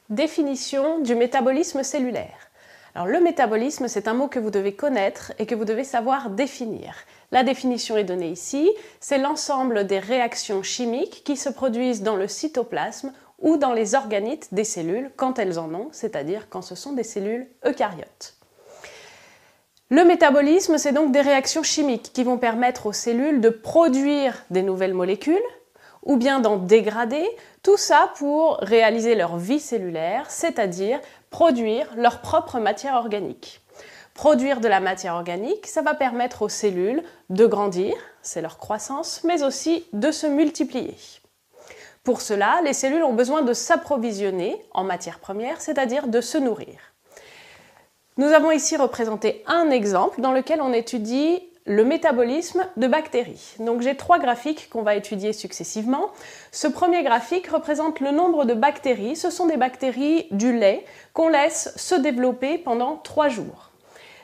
Définition du métabolisme cellulaire. Alors, le métabolisme, c'est un mot que vous devez connaître et que vous devez savoir définir. La définition est donnée ici, c'est l'ensemble des réactions chimiques qui se produisent dans le cytoplasme ou dans les organites des cellules quand elles en ont, c'est-à-dire quand ce sont des cellules eucaryotes. Le métabolisme, c'est donc des réactions chimiques qui vont permettre aux cellules de produire des nouvelles molécules ou bien d'en dégrader, tout ça pour réaliser leur vie cellulaire, c'est-à-dire produire leur propre matière organique. Produire de la matière organique, ça va permettre aux cellules de grandir, c'est leur croissance, mais aussi de se multiplier. Pour cela, les cellules ont besoin de s'approvisionner en matière première, c'est-à-dire de se nourrir. Nous avons ici représenté un exemple dans lequel on étudie le métabolisme de bactéries. Donc j'ai 3 graphiques qu'on va étudier successivement. Ce premier graphique représente le nombre de bactéries. Ce sont des bactéries du lait qu'on laisse se développer pendant 3 jours.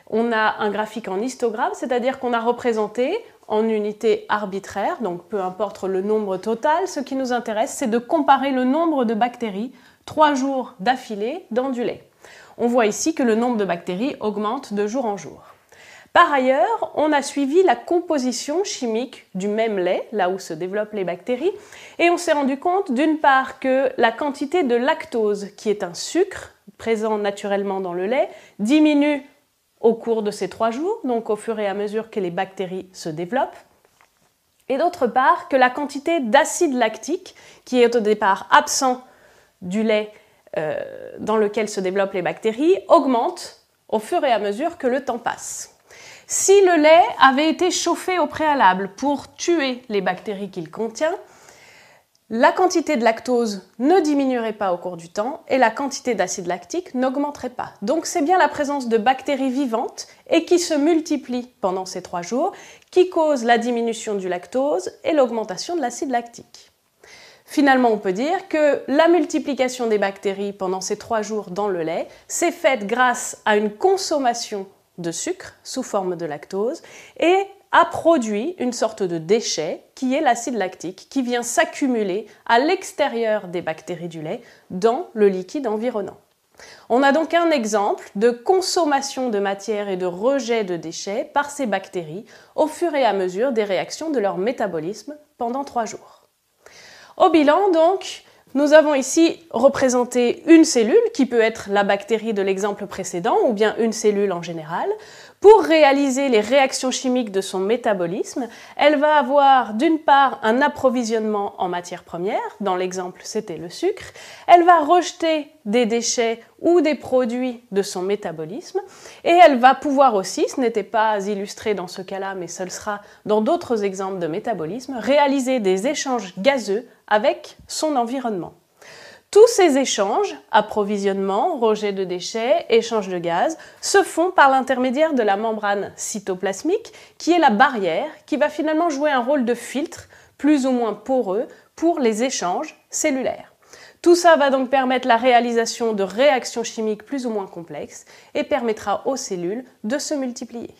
On a un graphique en histogramme, c'est-à-dire qu'on a représenté en unités arbitraires, donc peu importe le nombre total, ce qui nous intéresse, c'est de comparer le nombre de bactéries 3 jours d'affilée dans du lait. On voit ici que le nombre de bactéries augmente de jour en jour. Par ailleurs, on a suivi la composition chimique du même lait, là où se développent les bactéries, et on s'est rendu compte d'une part que la quantité de lactose, qui est un sucre présent naturellement dans le lait, diminue au cours de ces 3 jours, donc au fur et à mesure que les bactéries se développent, et d'autre part que la quantité d'acide lactique, qui est au départ absent du lait dans lequel se développent les bactéries, augmente au fur et à mesure que le temps passe. Si le lait avait été chauffé au préalable pour tuer les bactéries qu'il contient, la quantité de lactose ne diminuerait pas au cours du temps et la quantité d'acide lactique n'augmenterait pas. Donc c'est bien la présence de bactéries vivantes et qui se multiplient pendant ces 3 jours qui cause la diminution du lactose et l'augmentation de l'acide lactique. Finalement, on peut dire que la multiplication des bactéries pendant ces 3 jours dans le lait s'est faite grâce à une consommation de sucre sous forme de lactose et a produit une sorte de déchet qui est l'acide lactique qui vient s'accumuler à l'extérieur des bactéries du lait dans le liquide environnant. On a donc un exemple de consommation de matière et de rejet de déchets par ces bactéries au fur et à mesure des réactions de leur métabolisme pendant 3 jours. Au bilan donc, nous avons ici représenté une cellule, qui peut être la bactérie de l'exemple précédent, ou bien une cellule en général. Pour réaliser les réactions chimiques de son métabolisme, elle va avoir d'une part un approvisionnement en matière première, dans l'exemple c'était le sucre, elle va rejeter des déchets ou des produits de son métabolisme, et elle va pouvoir aussi, ce n'était pas illustré dans ce cas-là, mais ce le sera dans d'autres exemples de métabolisme, réaliser des échanges gazeux avec son environnement. Tous ces échanges, approvisionnement, rejet de déchets, échange de gaz, se font par l'intermédiaire de la membrane cytoplasmique, qui est la barrière qui va finalement jouer un rôle de filtre, plus ou moins poreux, pour les échanges cellulaires. Tout ça va donc permettre la réalisation de réactions chimiques plus ou moins complexes et permettra aux cellules de se multiplier.